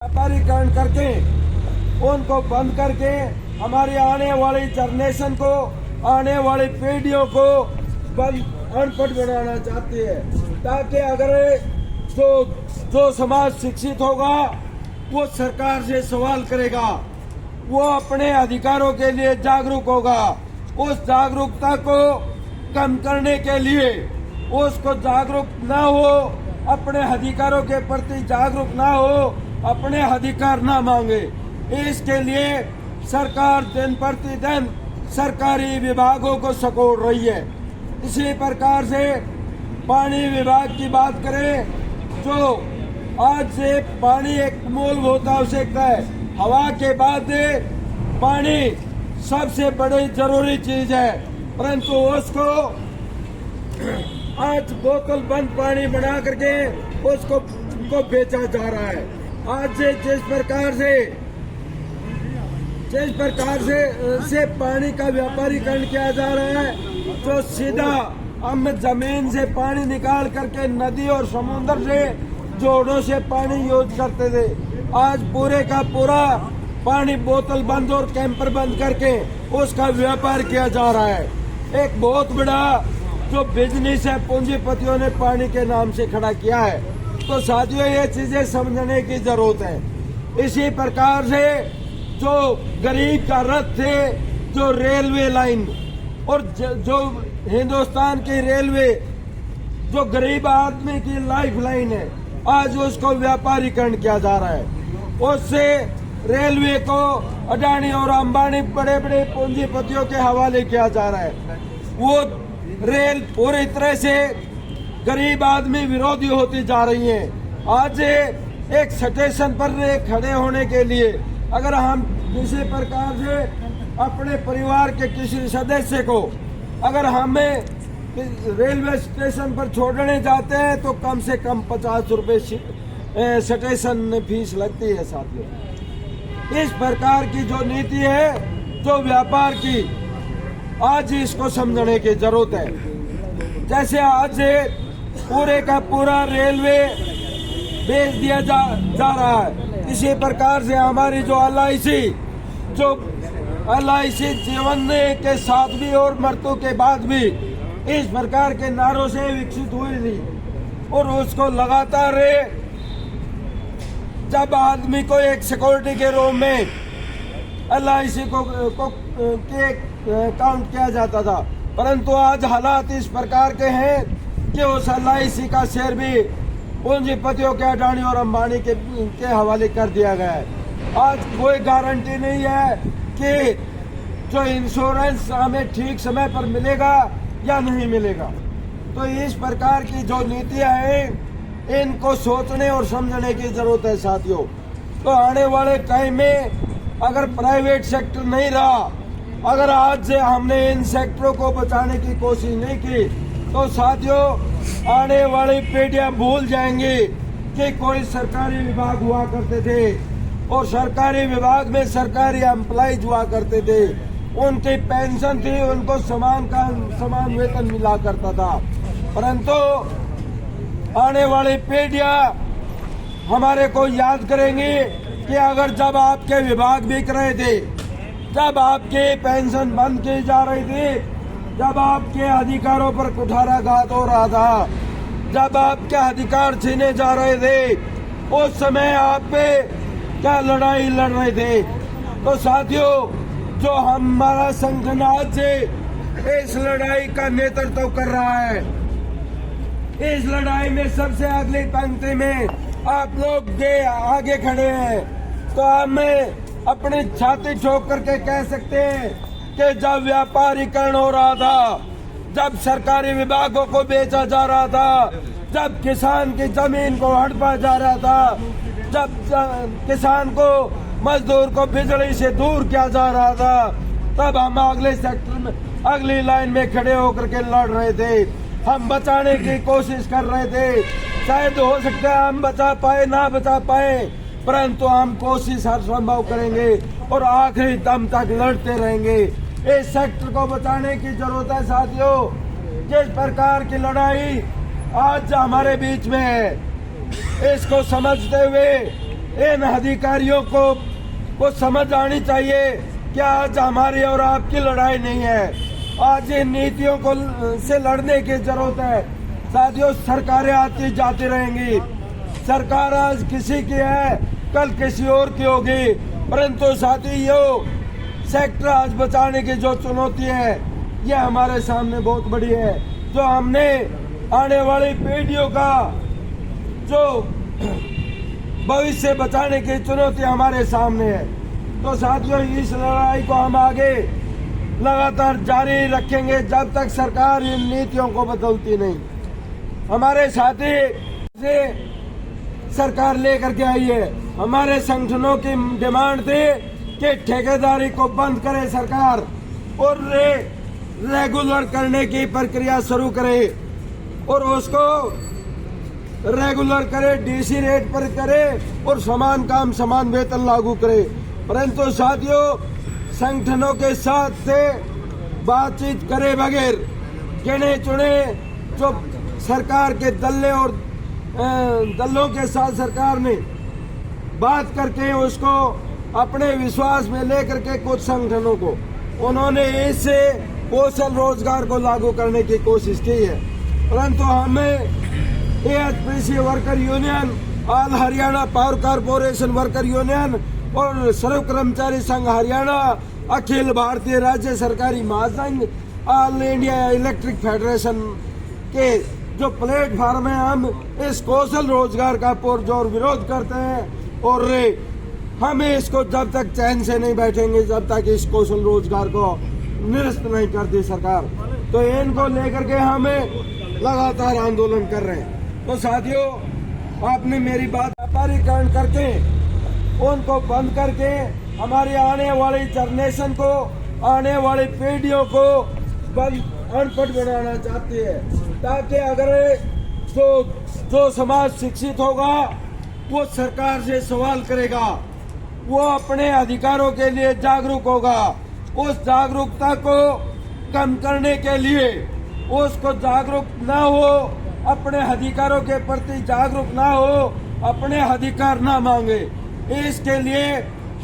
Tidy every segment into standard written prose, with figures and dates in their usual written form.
व्यापारीकरण करके उनको बंद करके हमारी आने वाली जनरेशन को, आने वाली पीढ़ियों को अनपढ़ बनाना चाहती है, ताकि अगर जो समाज शिक्षित होगा वो सरकार से सवाल करेगा, वो अपने अधिकारों के लिए जागरूक होगा। उस जागरूकता को कम करने के लिए उसको जागरूक ना हो, अपने अधिकारों के प्रति जागरूक ना हो, अपने अधिकार ना मांगे, इसके लिए सरकार दिन प्रतिदिन सरकारी विभागों को सकोड़ रही है। इसी प्रकार से पानी विभाग की बात करें, जो आज से पानी एक मूलभूत आवश्यकता है। हवा के बाद पानी सबसे बड़ी जरूरी चीज है, परंतु उसको आज बोतल बंद पानी बना करके उसको बेचा जा रहा है। आज से जिस प्रकार से पानी का व्यापारीकरण किया जा रहा है, जो सीधा हम जमीन से पानी निकाल करके नदी और समुद्र से जोड़ों से पानी यूज करते थे, आज पूरे का पूरा पानी बोतल बंद और कैंपर बंद करके उसका व्यापार किया जा रहा है। एक बहुत बड़ा जो बिजनेस है पूंजीपतियों ने पानी के नाम से खड़ा किया है। तो साथियों, ये चीजें समझने की जरूरत है। इसी प्रकार से जो गरीब का रथ थे, जो रेलवे लाइन और जो हिंदुस्तान की रेलवे जो गरीब आदमी की लाइफ लाइन है, आज उसको व्यापारीकरण किया जा रहा है। उससे रेलवे को अडानी और अंबानी बड़े बड़े पूंजीपतियों के हवाले किया जा रहा है। वो रेल पूरी तरह से गरीब आदमी विरोधी होती जा रही है। आज एक स्टेशन पर खड़े होने के लिए अगर हम किसी प्रकार से अपने परिवार के किसी सदस्य को अगर हमें रेलवे स्टेशन पर छोड़ने जाते हैं तो कम से कम 50 रुपए स्टेशन फीस लगती है। साथियों, इस प्रकार की जो नीति है जो व्यापार की, आज इसको समझने की जरूरत है। जैसे आज पूरे का पूरा रेलवे बेच दिया जा रहा है, इसी प्रकार से हमारी जो LIC जीवन के साथ भी और मृत्यु के बाद भी इस प्रकार के नारों से विकसित हुई थी, और उसको लगातार जब आदमी को एक सिक्योरिटी के रूप में LIC को काउंट किया जाता था, परंतु आज हालात इस प्रकार के हैं कि उस LIC का शेयर भी पूंजीपतियों के अडानी और अंबानी के हवाले कर दिया गया है। आज कोई गारंटी नहीं है कि जो इंश्योरेंस हमें ठीक समय पर मिलेगा या नहीं मिलेगा। तो इस प्रकार की जो नीतियां हैं, इनको सोचने और समझने की जरूरत है। साथियों, तो आने वाले टाइम में अगर प्राइवेट सेक्टर नहीं रहा, अगर आज से हमने इन सेक्टरों को बचाने की कोशिश नहीं की, तो साथियों आने वाली पीढ़ियां भूल जाएंगी कि कोई सरकारी विभाग हुआ करते थे और सरकारी विभाग में सरकारी एम्प्लॉइज हुआ करते थे, उनकी पेंशन थी, उनको समान वेतन मिला करता था। परंतु आने वाली पीढ़ियां हमारे को याद करेंगी कि अगर जब आपके विभाग बिक रहे थे, जब आपकी पेंशन बंद की जा रही थी, जब आपके अधिकारों पर कुठाराघात हो रहा था, जब आपके अधिकार छीने जा रहे थे, उस समय आप पे क्या लड़ाई लड़ रहे थे। तो साथियों, जो हमारा संगठन आज से इस लड़ाई का नेतृत्व कर रहा है, इस लड़ाई में सबसे अगली पंक्ति में आप लोग आगे खड़े हैं, तो हमें अपनी छाती ठोक करके कह सकते हैं कि जब व्यापारीकरण हो रहा था, जब सरकारी विभागों को बेचा जा रहा था, जब किसान की जमीन को हड़पा जा रहा था, जब किसान को, मजदूर को बिजली से दूर किया जा रहा था, तब हम अगले सेक्टर में, अगली लाइन में खड़े होकर के लड़ रहे थे। हम बचाने की कोशिश कर रहे थे। शायद हो सकता है हम बचा पाए ना बचा पाए, परंतु हम कोशिश हर संभव करेंगे और आखिरी दम तक लड़ते रहेंगे। इस सेक्टर को बचाने की जरूरत है। साथियों, जिस प्रकार की लड़ाई आज हमारे बीच में है, इसको समझते हुए इन अधिकारियों को समझ आनी चाहिए कि आज हमारी और आपकी लड़ाई नहीं है। आज इन नीतियों को से लड़ने की जरूरत है। साथियों, सरकारें आती जाती रहेंगी। सरकार आज किसी की है, कल किसी और की होगी, परंतु साथियों सेक्टर आज बचाने की जो चुनौती है ये हमारे सामने बहुत बड़ी है। जो हमने आने वाली पीढ़ियों का जो भविष्य बचाने की चुनौती हमारे सामने है। तो साथियों, इस लड़ाई को हम आगे लगातार जारी रखेंगे जब तक सरकार इन नीतियों को बदलती नहीं। हमारे साथी से सरकार लेकर के आई है। हमारे संगठनों की डिमांड थी कि ठेकेदारी को बंद करे सरकार और रेगुलर करने की प्रक्रिया शुरू करे और उसको रेगुलर करे, डीसी रेट पर करे और समान काम समान वेतन लागू करे। परंतु साथियों, संगठनों के साथ से बातचीत करे बगैर गिने चुने जो सरकार के दल्ले और दलों के साथ सरकार ने बात करके उसको अपने विश्वास में लेकर के कुछ संगठनों को उन्होंने इस कौशल रोजगार को लागू करने की कोशिश की है। परंतु हमें AHPC worker union, all Haryana power corporation worker union और सर्व कर्मचारी संघ हरियाणा, अखिल भारतीय राज्य सरकारी महासंघ, ऑल इंडिया इलेक्ट्रिक फेडरेशन के जो प्लेटफार्म है, हम इस कौशल रोजगार का पुरजोर विरोध करते हैं और हमें इसको जब तक चैन से नहीं बैठेंगे जब तक इस कौशल रोजगार को निरस्त नहीं करती सरकार। तो इनको लेकर के हमें लगातार आंदोलन कर रहे हैं। तो साथियों, आपने मेरी बात व्यापारीकरण करके उनको बंद करके हमारी आने वाली जनरेशन को, आने वाली पीढ़ियों को अनपढ़ बनाना चाहती है, ताकि अगर जो समाज शिक्षित होगा वो सरकार से सवाल करेगा, वो अपने अधिकारों के लिए जागरूक होगा। उस जागरूकता को कम करने के लिए उसको जागरूक ना हो, अपने अधिकारों के प्रति जागरूक ना हो, अपने अधिकार ना मांगे, इसके लिए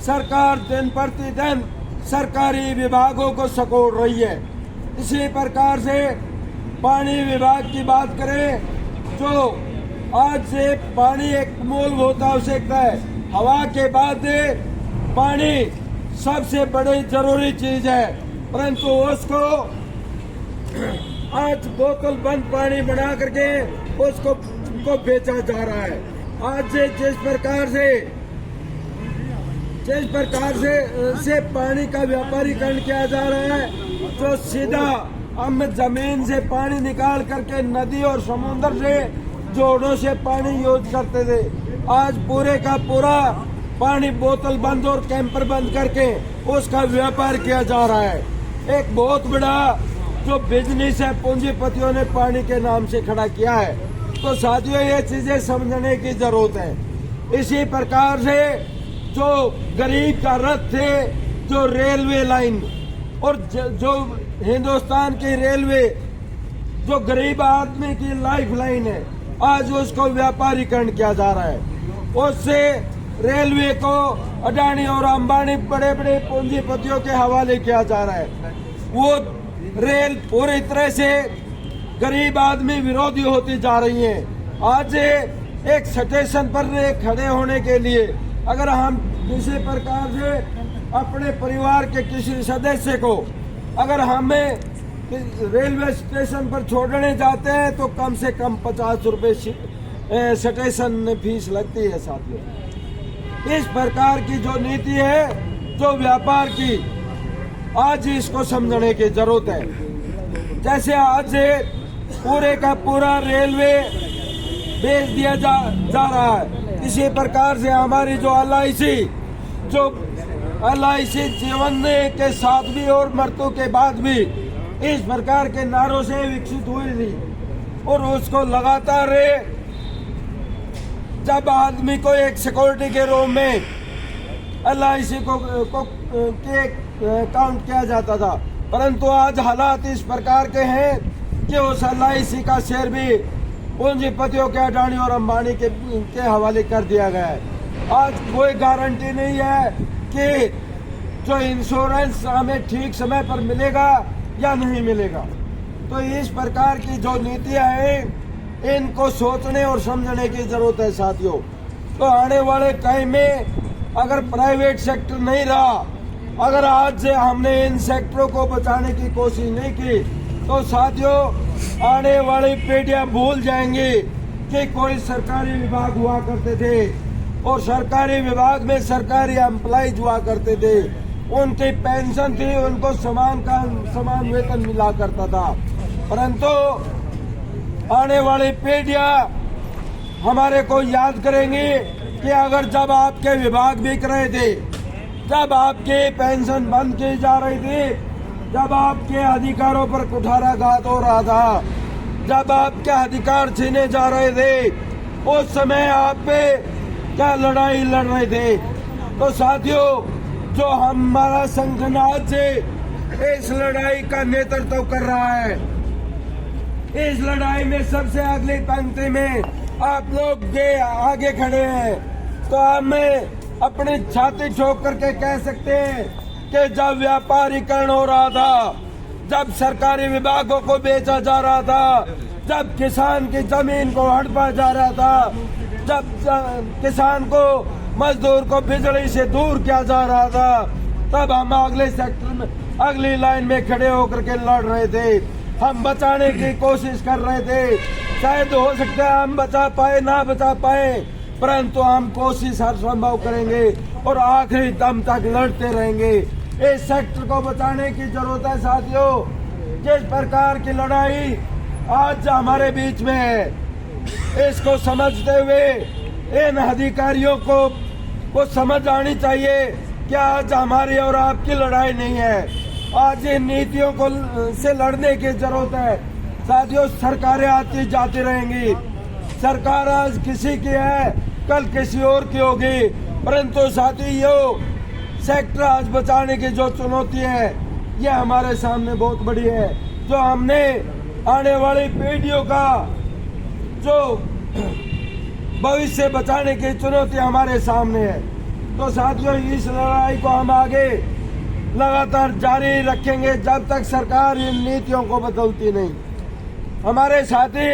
सरकार दिन प्रतिदिन सरकारी विभागों को सकोड़ रही है। इसी प्रकार से पानी विभाग की बात करें, जो आज से पानी एक मूलभूत आवश्यकता है। हवा के बाद पानी सबसे बड़ी जरूरी चीज है, परंतु उसको आज बोतल बंद पानी बना करके उसको बेचा जा रहा है। आज से जिस प्रकार से पानी का व्यापारीकरण किया जा रहा है, जो सीधा हम जमीन से पानी निकाल करके नदी और समुद्र से जोड़ों से पानी यूज करते थे, आज पूरे का पूरा पानी बोतल बंद और कैंपर बंद करके उसका व्यापार किया जा रहा है। एक बहुत बड़ा जो बिजनेस है पूंजीपतियों ने पानी के नाम से खड़ा किया है। तो साथियों, ये चीजें समझने की जरूरत है। इसी प्रकार से जो गरीब का रथ थे, जो रेलवे लाइन और जो हिंदुस्तान की रेलवे जो गरीब आदमी की लाइफ लाइन है, आज उसको व्यापारीकरण किया जा रहा है। उससे रेलवे को अडानी और अंबानी बड़े बड़े पूंजीपतियों के हवाले किया जा रहा है। वो रेल पूरी तरह से गरीब आदमी विरोधी होती जा रही है। आज एक स्टेशन पर खड़े होने के लिए अगर हम किसी प्रकार से अपने परिवार के किसी सदस्य को अगर हमें रेलवे स्टेशन पर छोड़ने जाते हैं तो कम से कम 50 रुपए स्टेशन में फीस लगती है। साथियों, इस प्रकार की जो नीति है जो व्यापार की, आज इसको समझने की जरूरत है। जैसे आज से पूरे का पूरा रेलवे बेच दिया जा रहा है, इसी प्रकार से हमारी जो LIC जीवन के साथ भी और मृत्यु के बाद भी इस प्रकार के नारों से विकसित हुई थी और उसको लगातार जब आदमी को एक सिक्योरिटी के रूप में LIC को काउंट किया जाता था, परंतु आज हालात इस प्रकार के हैं कि उस LIC का शेयर भी पूंजीपतियों के अडानी और अंबानी के हवाले कर दिया गया है। आज कोई गारंटी नहीं है कि जो इंश्योरेंस हमें ठीक समय पर मिलेगा या नहीं मिलेगा। तो इस प्रकार की जो नीतियां हैं इनको सोचने और समझने की जरूरत है साथियों। तो आने वाले टाइम में अगर प्राइवेट सेक्टर नहीं रहा, अगर आज से हमने इन सेक्टरों को बचाने की कोशिश नहीं की, तो साथियों आने वाली पीढ़ियां भूल जाएंगी कि कोई सरकारी विभाग हुआ करते थे और सरकारी विभाग में सरकारी एम्प्लॉइज हुआ करते थे, उनकी पेंशन थी, उनको समान वेतन मिला करता था। परंतु आने वाली पीढ़ियां हमारे को याद करेंगी कि अगर जब आपके विभाग बिक रहे थे, जब आपकी पेंशन बंद की जा रही थी, जब आपके अधिकारों पर कुठाराघात हो रहा था, जब आपके अधिकार छीने जा रहे थे, उस समय आप पे क्या लड़ाई लड़ रहे थे। तो साथियों जो हमारा संगठन आज से इस लड़ाई का नेतृत्व कर रहा है, इस लड़ाई में सबसे अगली पंक्ति में आप लोग आगे खड़े हैं, तो हमें अपनी छाती ठोक करके कह सकते हैं कि जब व्यापारीकरण हो रहा था, जब सरकारी विभागों को बेचा जा रहा था, जब किसान की जमीन को हड़पा जा रहा था, जब किसान को मजदूर को बिजली से दूर किया जा रहा था, तब हम अगले सेक्टर में अगली लाइन में खड़े होकर के लड़ रहे थे। हम बचाने की कोशिश कर रहे थे। शायद हो सकता है हम बचा पाए ना बचा पाए, परंतु हम कोशिश हर संभव करेंगे और आखिरी दम तक लड़ते रहेंगे। इस सेक्टर को बचाने की जरूरत है साथियों। जिस प्रकार की लड़ाई आज हमारे बीच में है, इसको समझते हुए इन अधिकारियों को समझ आनी चाहिए कि आज हमारी और आपकी लड़ाई नहीं है, आज इन नीतियों को से लड़ने की जरूरत है साथियों। सरकारें आती जाती रहेंगी, सरकार आज किसी की है, कल किसी और की होगी, परंतु साथियों सेक्टर आज बचाने की जो चुनौती है ये हमारे सामने बहुत बड़ी है। जो हमने आने वाली पीढ़ियों का जो भविष्य बचाने की चुनौती हमारे सामने है। तो साथियों इस लड़ाई को हम आगे लगातार जारी रखेंगे जब तक सरकार इन नीतियों को बदलती नहीं। हमारे साथी